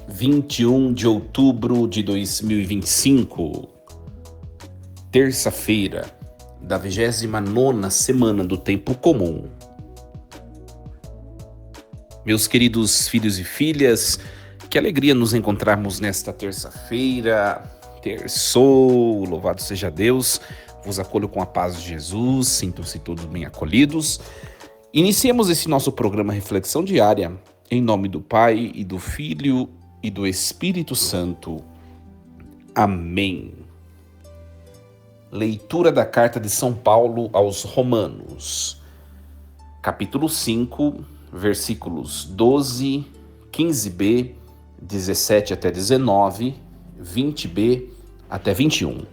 21 de outubro de 2025, terça-feira da 29ª semana do Tempo Comum. Meus queridos filhos e filhas, que alegria nos encontrarmos nesta terça-feira. Terçou, louvado seja Deus. Vos acolho com a paz de Jesus, sintam-se todos bem acolhidos. Iniciemos esse nosso programa Reflexão Diária, em nome do Pai, e do Filho, e do Espírito Santo. Amém. Leitura da Carta de São Paulo aos Romanos, capítulo 5, versículos 12, 15b, 17 até 19, 20b até 21.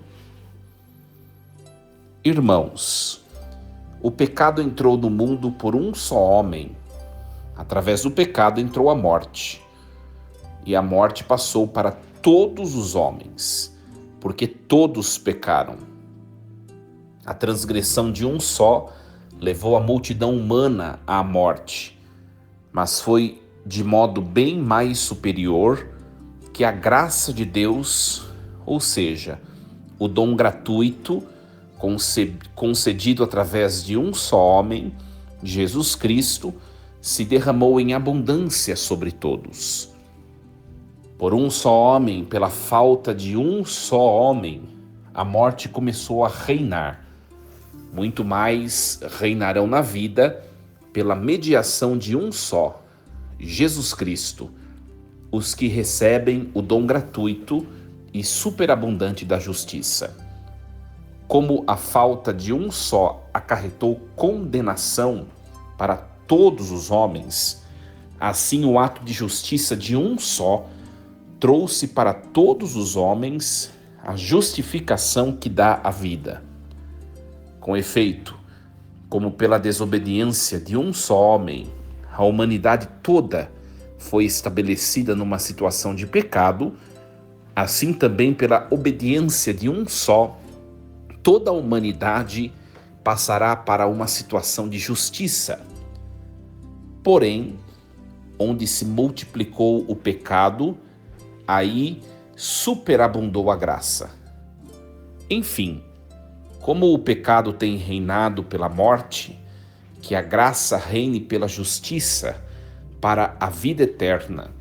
Irmãos, o pecado entrou no mundo por um só homem. Através do pecado entrou a morte. E a morte passou para todos os homens, porque todos pecaram. A transgressão de um só levou a multidão humana à morte, mas foi de modo bem mais superior que a graça de Deus, ou seja, o dom gratuito concedido através de um só homem, Jesus Cristo, se derramou em abundância sobre todos. Por um só homem, pela falta de um só homem, a morte começou a reinar. Muito mais reinarão na vida pela mediação de um só, Jesus Cristo, os que recebem o dom gratuito e superabundante da justiça. Como a falta de um só acarretou condenação para todos os homens, assim o ato de justiça de um só trouxe para todos os homens a justificação que dá a vida. Com efeito, como pela desobediência de um só homem, a humanidade toda foi estabelecida numa situação de pecado, assim também pela obediência de um só, toda a humanidade passará para uma situação de justiça. Porém, onde se multiplicou o pecado, aí superabundou a graça. Enfim, como o pecado tem reinado pela morte, que a graça reine pela justiça para a vida eterna,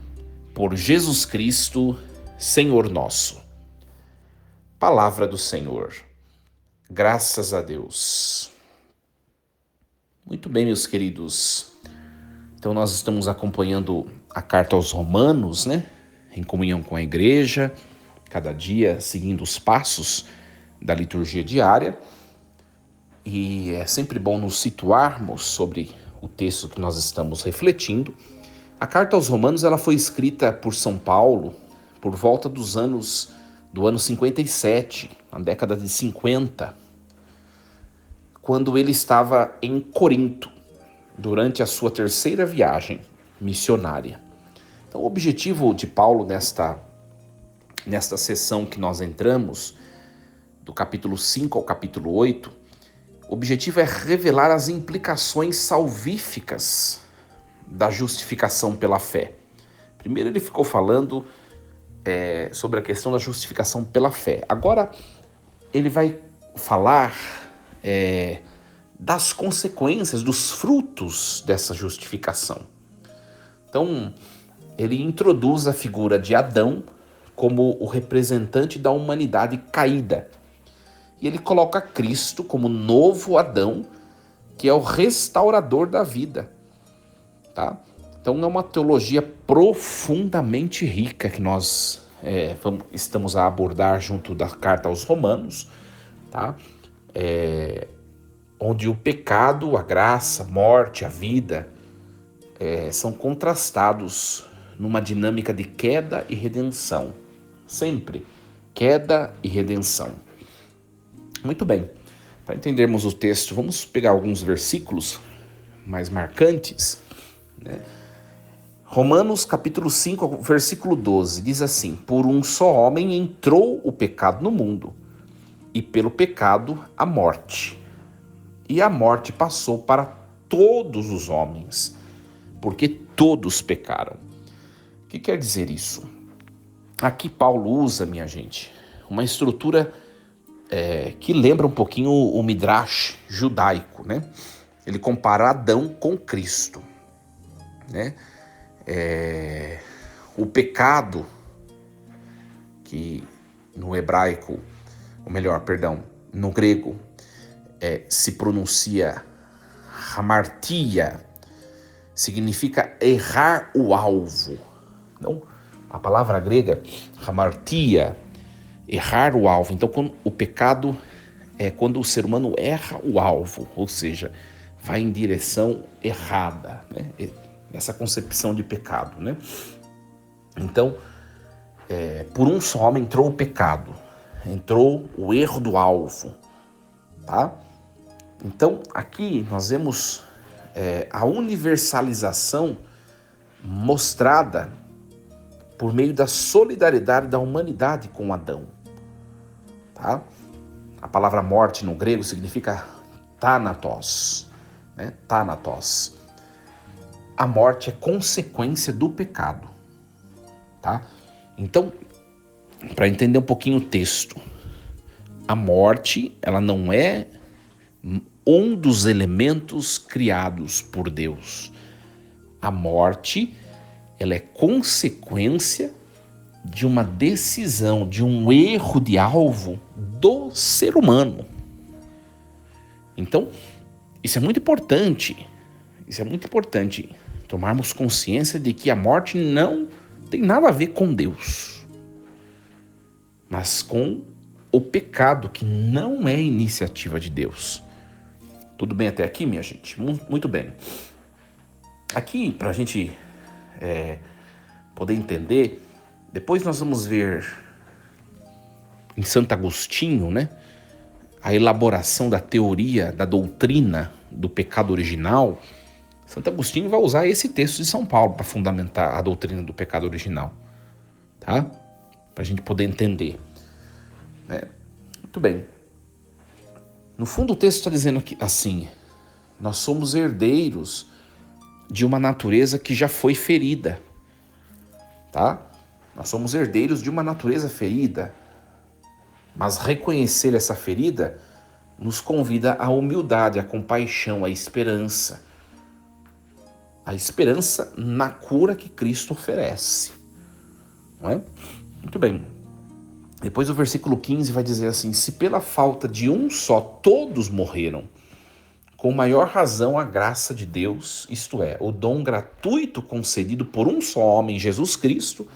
por Jesus Cristo, Senhor nosso. Palavra do Senhor. Graças a Deus. Muito bem, meus queridos. Então nós estamos acompanhando a carta aos Romanos, né? Em comunhão com a igreja, cada dia seguindo os passos da liturgia diária. E é sempre bom nos situarmos sobre o texto que nós estamos refletindo. A carta aos Romanos ela foi escrita por São Paulo por volta do ano 57, na década de 50, quando ele estava em Corinto, durante a sua terceira viagem missionária. Então, o objetivo de Paulo nesta sessão que nós entramos, do capítulo 5 ao capítulo 8, o objetivo é revelar as implicações salvíficas da justificação pela fé. Primeiro ele ficou falando sobre a questão da justificação pela fé. Agora ele vai falar das consequências, dos frutos dessa justificação. Então, ele introduz a figura de Adão como o representante da humanidade caída. E ele coloca Cristo como novo Adão, que é o restaurador da vida. Tá? Então é uma teologia profundamente rica que nós estamos a abordar junto da carta aos Romanos, tá? Onde o pecado, a graça, a morte, a vida são contrastados numa dinâmica de queda e redenção. Sempre queda e redenção. Muito bem, para entendermos o texto, vamos pegar alguns versículos mais marcantes, né? Romanos capítulo 5, versículo 12, diz assim: por um só homem entrou o pecado no mundo, e pelo pecado a morte. E a morte passou para todos os homens, porque todos pecaram. O que quer dizer isso? Aqui Paulo usa, minha gente, uma estrutura que lembra um pouquinho o Midrash judaico, né? Ele compara Adão com Cristo, né? O pecado, que no hebraico, ou melhor, perdão, no grego, se pronuncia hamartia, significa errar o alvo. Então, a palavra grega, hamartia, errar o alvo. Então, quando o pecado é quando o ser humano erra o alvo, ou seja, vai em direção errada, né? Essa concepção de pecado, né? Então, por um só homem entrou o pecado, entrou o erro do alvo, tá? Então, aqui nós vemos a universalização mostrada por meio da solidariedade da humanidade com Adão, tá? A palavra morte no grego significa thanatos, né? Thanatos. A morte é consequência do pecado, tá? Então, para entender um pouquinho o texto, a morte, ela não é um dos elementos criados por Deus. A morte, ela é consequência de uma decisão, de um erro de alvo do ser humano. Então, isso é muito importante tomarmos consciência de que a morte não tem nada a ver com Deus, mas com o pecado, que não é iniciativa de Deus. Tudo bem até aqui, minha gente? Muito bem. Aqui, para a gente poder entender, depois nós vamos ver em Santo Agostinho, né, a elaboração da teoria, da doutrina do pecado original. Santo Agostinho vai usar esse texto de São Paulo para fundamentar a doutrina do pecado original, tá? Para a gente poder entender. Muito bem. No fundo, o texto está dizendo que, assim, nós somos herdeiros de uma natureza que já foi ferida, tá? Nós somos herdeiros de uma natureza ferida, mas reconhecer essa ferida nos convida à humildade, à compaixão, à esperança. A esperança na cura que Cristo oferece, não é? Muito bem. Depois o versículo 15 vai dizer assim: se pela falta de um só todos morreram, com maior razão a graça de Deus, isto é, o dom gratuito concedido por um só homem, Jesus Cristo,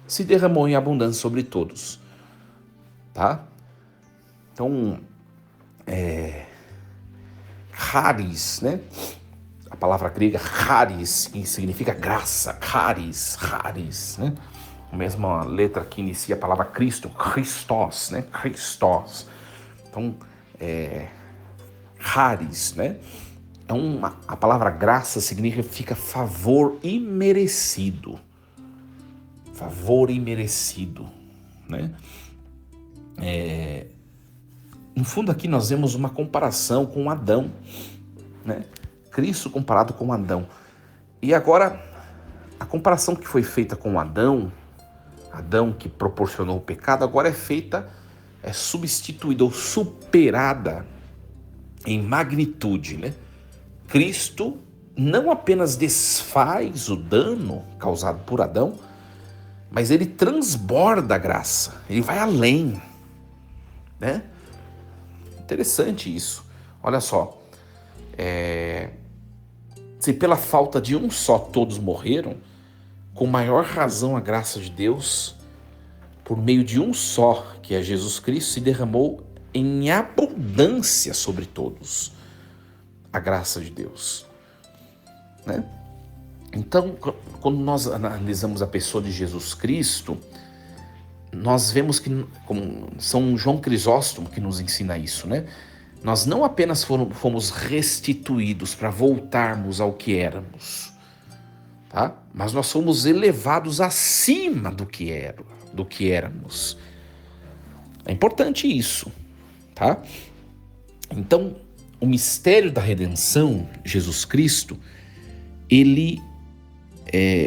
se derramou em abundância sobre todos. Tá? Então, charis, né? A palavra grega charis, que significa graça, charis, né? A mesma letra que inicia a palavra Cristo, Christos, né? Christos. Então, charis, né? A palavra graça significa favor imerecido. Favor imerecido, né? No fundo, aqui nós vemos uma comparação com Adão, né? Cristo comparado com Adão. E agora, a comparação que foi feita com Adão que proporcionou o pecado, agora é substituída ou superada em magnitude, né? Cristo não apenas desfaz o dano causado por Adão, mas ele transborda a graça, ele vai além, né? Interessante isso. Olha só, se pela falta de um só todos morreram, com maior razão a graça de Deus, por meio de um só, que é Jesus Cristo, se derramou em abundância sobre todos. A graça de Deus, né? Então, quando nós analisamos a pessoa de Jesus Cristo, nós vemos que, como São João Crisóstomo que nos ensina isso, né? Nós não apenas fomos restituídos para voltarmos ao que éramos, tá? Mas nós fomos elevados acima do que éramos. É importante isso, tá? Então, o mistério da redenção, Jesus Cristo,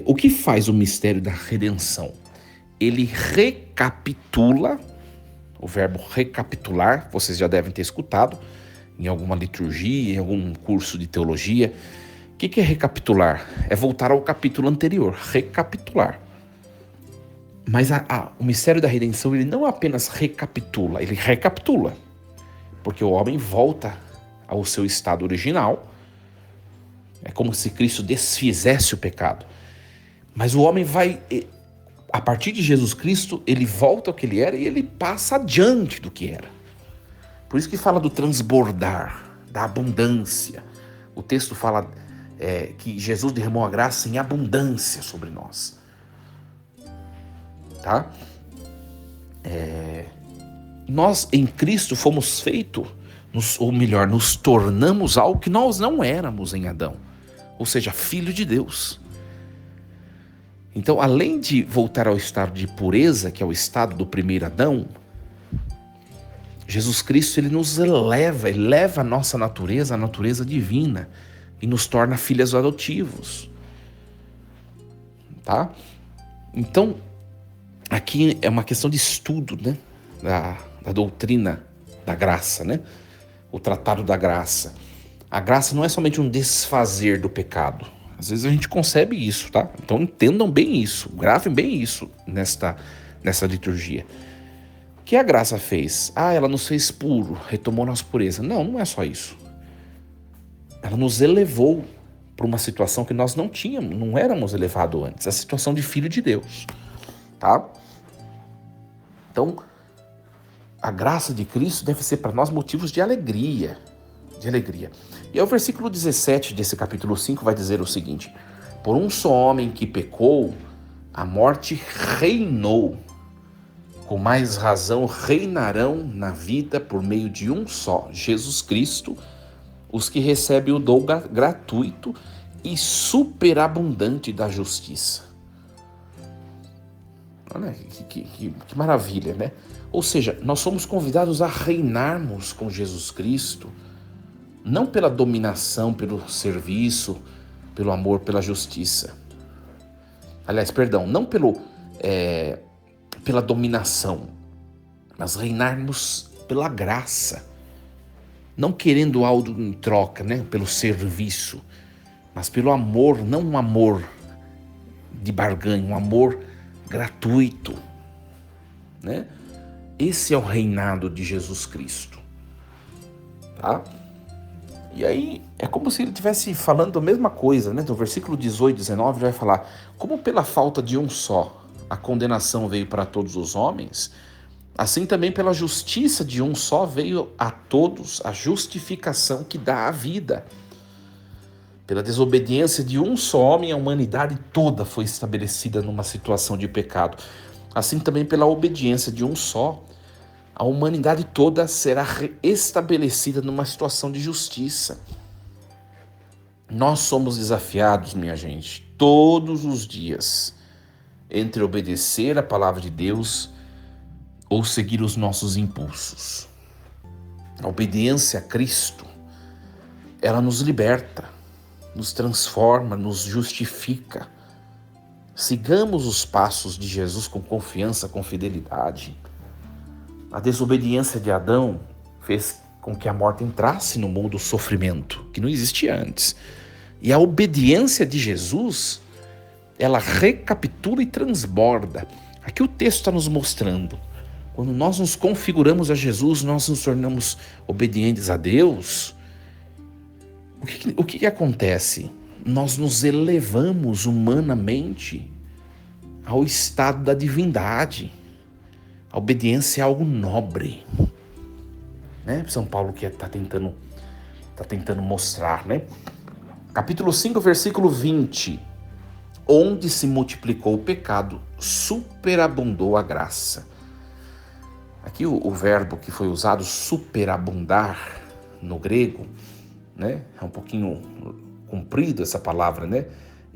o que faz o mistério da redenção? ele recapitula, o verbo recapitular, vocês já devem ter escutado em alguma liturgia, em algum curso de teologia. O que é recapitular? É voltar ao capítulo anterior, recapitular. Mas o mistério da redenção, ele não apenas recapitula, ele recapitula. Porque o homem volta ao seu estado original. É como se Cristo desfizesse o pecado. Mas o homem vai, a partir de Jesus Cristo, ele volta ao que ele era e ele passa adiante do que era. Por isso que fala do transbordar, da abundância. O texto fala que Jesus derramou a graça em abundância sobre nós. Tá? Nós em Cristo fomos feitos, ou melhor, nos tornamos algo que nós não éramos em Adão. Ou seja, filho de Deus. Então, além de voltar ao estado de pureza, que é o estado do primeiro Adão, Jesus Cristo, ele nos eleva, ele leva a nossa natureza, a natureza divina, e nos torna filhos adotivos. Tá? Então, aqui é uma questão de estudo, né? Da doutrina da graça, né? O tratado da graça. A graça não é somente um desfazer do pecado. Às vezes a gente concebe isso, tá? Então entendam bem isso, gravem bem isso nessa liturgia. O que a graça fez? Ela nos fez puro, retomou nossa pureza. Não, não é só isso. Ela nos elevou para uma situação que nós não tínhamos, não éramos elevados antes, a situação de filho de Deus, tá? Então, a graça de Cristo deve ser para nós motivos de alegria, E aí o versículo 17 desse capítulo 5 vai dizer o seguinte: por um só homem que pecou, a morte reinou. Com mais razão reinarão na vida por meio de um só, Jesus Cristo, os que recebem o dom gratuito e superabundante da justiça. Olha que maravilha, né? Ou seja, nós somos convidados a reinarmos com Jesus Cristo, não pela dominação, pelo serviço, pelo amor, pela justiça. Aliás, perdão, não pela dominação, mas reinarmos pela graça. Não querendo algo em troca, né? Pelo serviço, mas pelo amor, não um amor de barganha, um amor gratuito, né? Esse é o reinado de Jesus Cristo, tá? E aí é como se ele estivesse falando a mesma coisa, né? No versículo 18 e 19 ele vai falar: como pela falta de um só a condenação veio para todos os homens, assim também pela justiça de um só veio a todos a justificação que dá a vida. Pela desobediência de um só homem, a humanidade toda foi estabelecida numa situação de pecado. Assim também pela obediência de um só, a humanidade toda será estabelecida numa situação de justiça. Nós somos desafiados, minha gente, todos os dias, entre obedecer a palavra de Deus ou seguir os nossos impulsos. A obediência a Cristo, ela nos liberta, nos transforma, nos justifica. Sigamos os passos de Jesus com confiança, com fidelidade. A desobediência de Adão fez com que a morte entrasse no mundo do sofrimento, que não existia antes. E a obediência de Jesus, ela recapitula e transborda. Aqui o texto está nos mostrando. Quando nós nos configuramos a Jesus, nós nos tornamos obedientes a Deus. O que acontece? Nós nos elevamos humanamente ao estado da divindade. A obediência é algo nobre, né? São Paulo que está tentando mostrar, né? Capítulo 5, versículo 20. Onde se multiplicou o pecado, superabundou a graça. Aqui o verbo que foi usado, superabundar, no grego, né? É um pouquinho comprido essa palavra, né?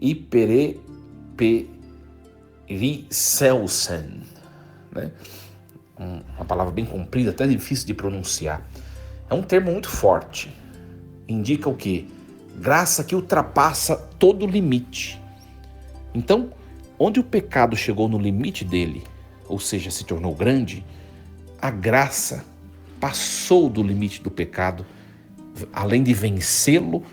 Hyperipericelsen, né? Uma palavra bem comprida, até difícil de pronunciar. É um termo muito forte. Indica o quê? Graça que ultrapassa todo limite. Então, onde o pecado chegou no limite dele, ou seja, se tornou grande, a graça passou do limite do pecado, além de vencê-lo,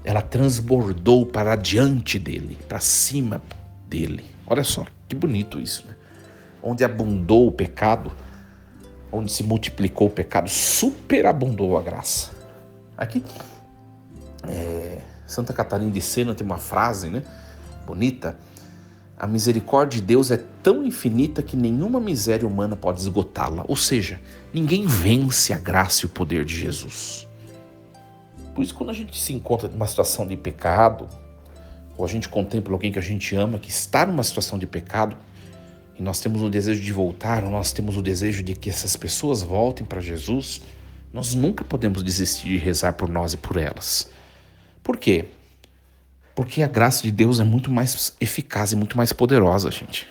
ela transbordou para diante dele, para cima dele. Olha só, que bonito isso, né? Onde abundou o pecado, onde se multiplicou o pecado, superabundou a graça. Aqui, Santa Catarina de Sena tem uma frase, né, bonita. A misericórdia de Deus é tão infinita que nenhuma miséria humana pode esgotá-la. Ou seja, ninguém vence a graça e o poder de Jesus. Por isso, quando a gente se encontra numa situação de pecado, ou a gente contempla alguém que a gente ama, que está numa situação de pecado, e nós temos o desejo de voltar, ou nós temos o desejo de que essas pessoas voltem para Jesus, nós nunca podemos desistir de rezar por nós e por elas. Por quê? Porque a graça de Deus é muito mais eficaz e muito mais poderosa, gente.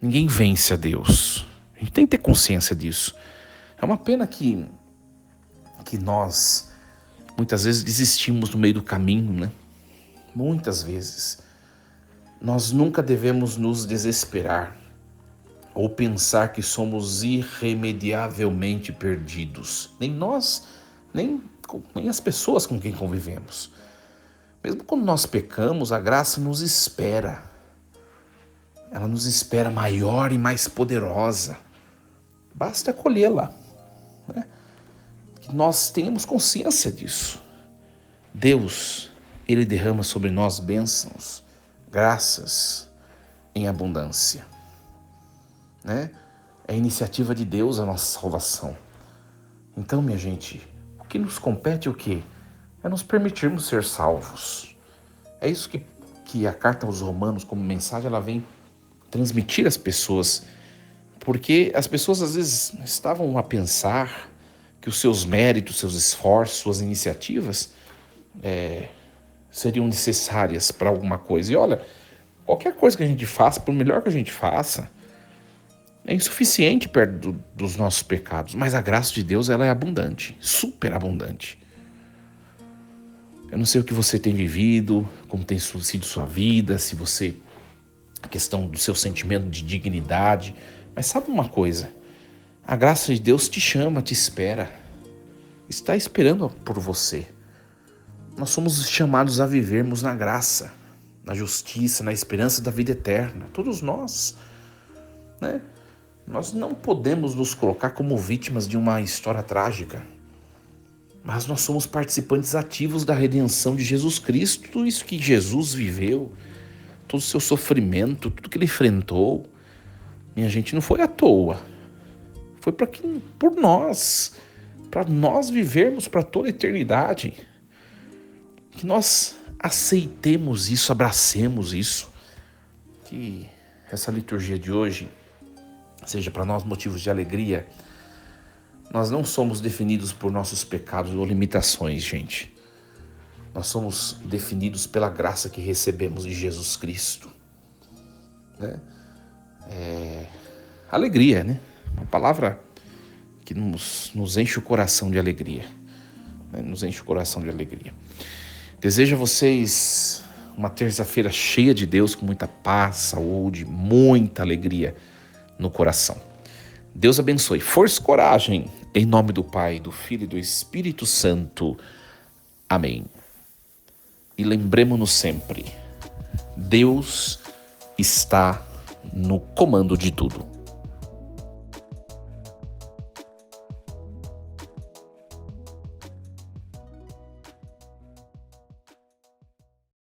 Ninguém vence a Deus. A gente tem que ter consciência disso. É uma pena que nós muitas vezes desistimos no meio do caminho, né? Muitas vezes. Nós nunca devemos nos desesperar ou pensar que somos irremediavelmente perdidos. Nem nós, nem as pessoas com quem convivemos. Mesmo quando nós pecamos, a graça nos espera. Ela nos espera maior e mais poderosa. Basta acolhê-la, né? Que nós tenhamos consciência disso. Deus, Ele derrama sobre nós bênçãos, graças em abundância, né? É a iniciativa de Deus a nossa salvação. Então, minha gente, o que nos compete é o quê? É nos permitirmos ser salvos. É isso que a carta aos Romanos, como mensagem, ela vem transmitir às pessoas. Porque as pessoas às vezes estavam a pensar que os seus méritos, seus esforços, suas iniciativas seriam necessárias para alguma coisa. E olha, qualquer coisa que a gente faça, por melhor que a gente faça, é insuficiente perto dos nossos pecados. Mas a graça de Deus, ela é abundante, superabundante. Eu não sei o que você tem vivido, como tem sido sua vida, se você... a questão do seu sentimento de dignidade. Mas sabe uma coisa? A graça de Deus te chama, te espera. Está esperando por você. Nós somos chamados a vivermos na graça, na justiça, na esperança da vida eterna. Todos nós, né? Nós não podemos nos colocar como vítimas de uma história trágica. Mas nós somos participantes ativos da redenção de Jesus Cristo. Tudo isso que Jesus viveu, todo o seu sofrimento, tudo que ele enfrentou, minha gente, não foi à toa. Foi por nós, para nós vivermos para toda a eternidade. Que nós aceitemos isso, abracemos isso. Que essa liturgia de hoje seja para nós motivos de alegria. Nós não somos definidos por nossos pecados ou limitações, gente. Nós somos definidos pela graça que recebemos de Jesus Cristo, né? Alegria, né? Uma palavra que nos enche o coração de alegria, né? Nos enche o coração de alegria. Desejo a vocês uma terça-feira cheia de Deus, com muita paz, saúde, muita alegria no coração. Deus abençoe. Força e coragem. Em nome do Pai, do Filho e do Espírito Santo. Amém. E lembremos-nos sempre, Deus está no comando de tudo.